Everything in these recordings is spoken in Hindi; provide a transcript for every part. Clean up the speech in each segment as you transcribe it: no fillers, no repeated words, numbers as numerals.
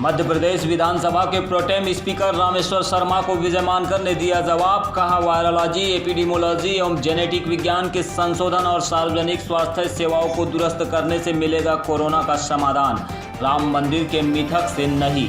मध्य प्रदेश विधानसभा के प्रोटेम स्पीकर रामेश्वर शर्मा को विजय मानकर ने दिया जवाब। कहा, वायरोलॉजी, एपिडेमियोलॉजी एवं जेनेटिक विज्ञान के संशोधन और सार्वजनिक स्वास्थ्य सेवाओं को दुरुस्त करने से मिलेगा कोरोना का समाधान, राम मंदिर के मिथक से नहीं।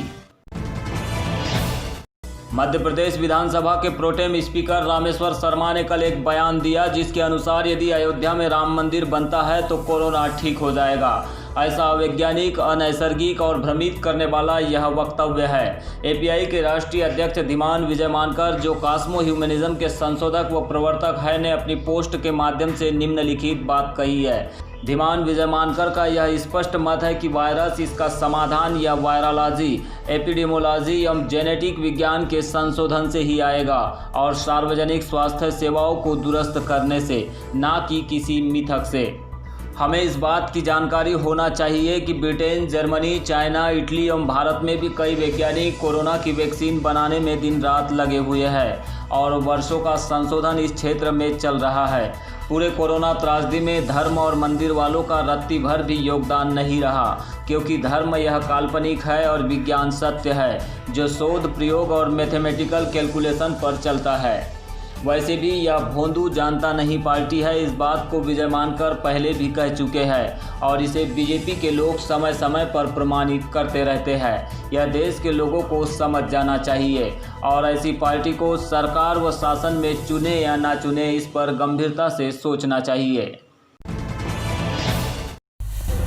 मध्य प्रदेश विधानसभा के प्रोटेम स्पीकर रामेश्वर शर्मा ने कल एक बयान दिया, जिसके अनुसार यदि अयोध्या में राम मंदिर बनता है तो कोरोना ठीक हो जाएगा। ऐसा अवैज्ञानिक, अनैसर्गिक और भ्रमित करने वाला यह वक्तव्य है। एपीआई के राष्ट्रीय अध्यक्ष धीमान विजय मानकर, जो कॉस्मो ह्यूमनिज्म के संशोधक व प्रवर्तक है, ने अपनी पोस्ट के माध्यम से निम्नलिखित बात कही है। धीमान विजय मानकर का यह स्पष्ट मत है कि वायरस, इसका समाधान या वायरोलॉजी, एपिडेमियोलॉजी एवं जेनेटिक विज्ञान के संशोधन से ही आएगा और सार्वजनिक स्वास्थ्य सेवाओं को दुरुस्त करने से, ना कि किसी मिथक से। हमें इस बात की जानकारी होना चाहिए कि ब्रिटेन, जर्मनी, चाइना, इटली एवं भारत में भी कई वैज्ञानिक कोरोना की वैक्सीन बनाने में दिन रात लगे हुए हैं और वर्षों का संशोधन इस क्षेत्र में चल रहा है। पूरे कोरोना त्रासदी में धर्म और मंदिर वालों का रत्ती भर भी योगदान नहीं रहा, क्योंकि धर्म यह काल्पनिक है और विज्ञान सत्य है, जो शोध, प्रयोग और मैथमेटिकल कैलकुलेशन पर चलता है। वैसे भी यह भोंदू जानता नहीं पार्टी है, इस बात को विजय मानकर पहले भी कह चुके हैं और इसे बीजेपी के लोग समय समय पर प्रमाणित करते रहते हैं। यह देश के लोगों को समझ जाना चाहिए और ऐसी पार्टी को सरकार व शासन में चुने या ना चुने, इस पर गंभीरता से सोचना चाहिए।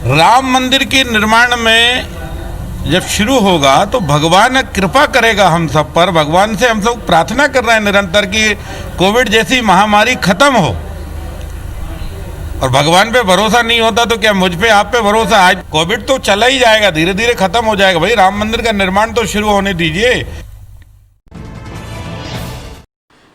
राम मंदिर के निर्माण में जब शुरू होगा तो भगवान कृपा करेगा हम सब पर। भगवान से हम सब प्रार्थना कर रहे हैं निरंतर कि कोविड जैसी महामारी खत्म हो, और भगवान पे भरोसा नहीं होता तो क्या मुझ पे, आप पे भरोसा? आज कोविड तो चला ही जाएगा, धीरे धीरे खत्म हो जाएगा। भाई राम मंदिर का निर्माण तो शुरू होने दीजिए।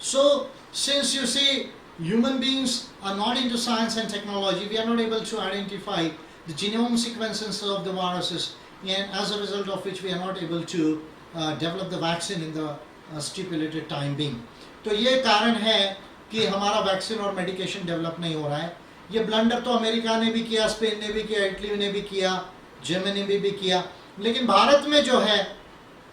So since you see human beings are not into science and technology, we are not able to identify the genome sequences of the viruses, and as a result of which we are not able to develop the vaccine in the stipulated time being. तो ये कारण है कि हमारा वैक्सीन और मेडिकेशन डेवलप नहीं हो रहा है। ये ब्लंडर तो अमेरिका ने भी किया, स्पेन ने भी किया, इटली ने भी किया, जर्मनी ने भी किया, लेकिन भारत में जो है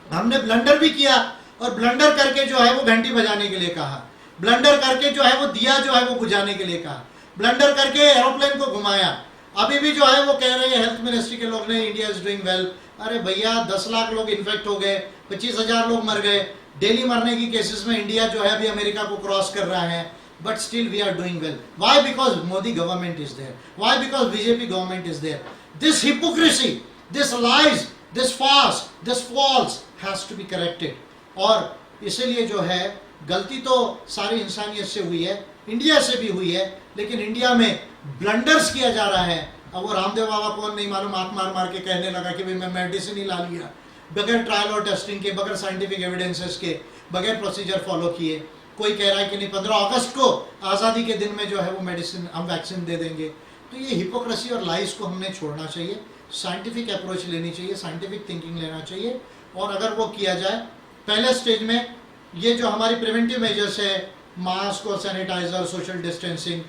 हमने ब्लंडर भी किया और ब्लंडर करके जो है वो घंटी बजाने के लिए कहा, ब्लंडर करके जो है वो दिया जो है वो बुझाने के लिए कहा, ब्लंडर करके एरोप्लेन को घुमाया। अभी भी जो है वो कह रहे हैं हेल्थ मिनिस्ट्री के लोग ने, इंडिया इज डूइंग वेल। अरे भैया 10 लाख लोग इन्फेक्ट हो गए, 25,000 लोग मर गए, डेली मरने की केसेस में इंडिया जो है अभी अमेरिका को क्रॉस कर रहा है, but still we are doing well. Why? Because Modi government is there. Why? Because BJP government is there. This hypocrisy, this lies, this fast, this false has to be corrected. और इसीलिए जो है गलती तो सारी इंसानियत से हुई है, इंडिया से भी हुई है, लेकिन इंडिया में ब्लंडर्स किया जा रहा है। अब वो रामदेव बाबा कौन नहीं मालूम, आंख मार मार के कहने लगा कि भाई मैं मेडिसिन ही ला लिया, बगैर ट्रायल और टेस्टिंग के, बगैर साइंटिफिक एविडेंसेस के, बगैर प्रोसीजर फॉलो किए। कोई कह रहा है कि नहीं 15 अगस्त को आज़ादी के दिन में जो है वो मेडिसिन, हम वैक्सीन दे देंगे। तो ये हिपोक्रेसी और लाइज को हमने छोड़ना चाहिए, साइंटिफिक अप्रोच लेनी चाहिए, साइंटिफिक थिंकिंग लेना चाहिए। और अगर वो किया जाए पहले स्टेज में, ये जो हमारी प्रिवेंटिव मेजर्स है, मास्क और sanitiser, social distancing,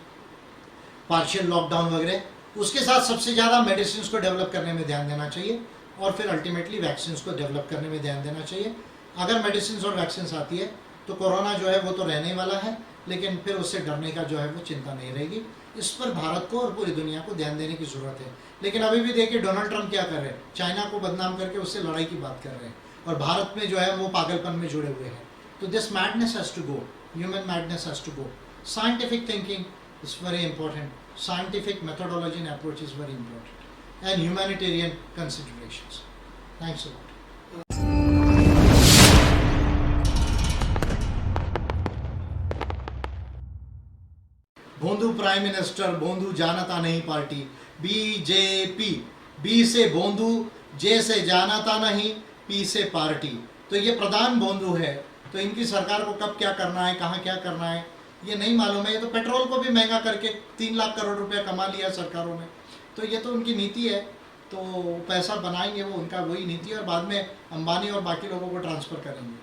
partial lockdown वगैरह, उसके साथ सबसे ज़्यादा मेडिसिन को डेवलप करने में ध्यान देना चाहिए और फिर अल्टीमेटली वैक्सीन को डेवलप करने में ध्यान देना चाहिए। अगर मेडिसिन और वैक्सीन आती है तो कोरोना जो है वो तो रहने वाला है, लेकिन फिर उससे डरने का जो है वो चिंता नहीं रहेगी। इस पर भारत को और पूरी दुनिया को ध्यान देने की ज़रूरत है। लेकिन अभी भी देखिए डोनाल्ड ट्रंप क्या कर रहे हैं, चाइना को बदनाम करके उससे लड़ाई की बात कर रहे हैं, और भारत में जो है वो पागलपन में जुड़े हुए हैं। तो this madness has to go, human madness has to go. Scientific thinking is very important, scientific methodology and approach is very important, and humanitarian considerations. Thanks a lot. भोंदू प्राइम मिनिस्टर, भोंदू जानता नहीं पार्टी, बीजेपी। बी से भोंदू, जे से जानता नहीं, पी से पार्टी। तो ये प्रधान भोंदू है, तो इनकी सरकार को कब क्या करना है, कहाँ क्या करना है ये नहीं मालूम है। ये तो पेट्रोल को भी महंगा करके 3 लाख करोड़ रुपया कमा लिया सरकारों ने। तो ये तो उनकी नीति है, तो पैसा बनाएंगे वो, उनका वही नीति है, और बाद में अंबानी और बाकी लोगों को ट्रांसफ़र करेंगे।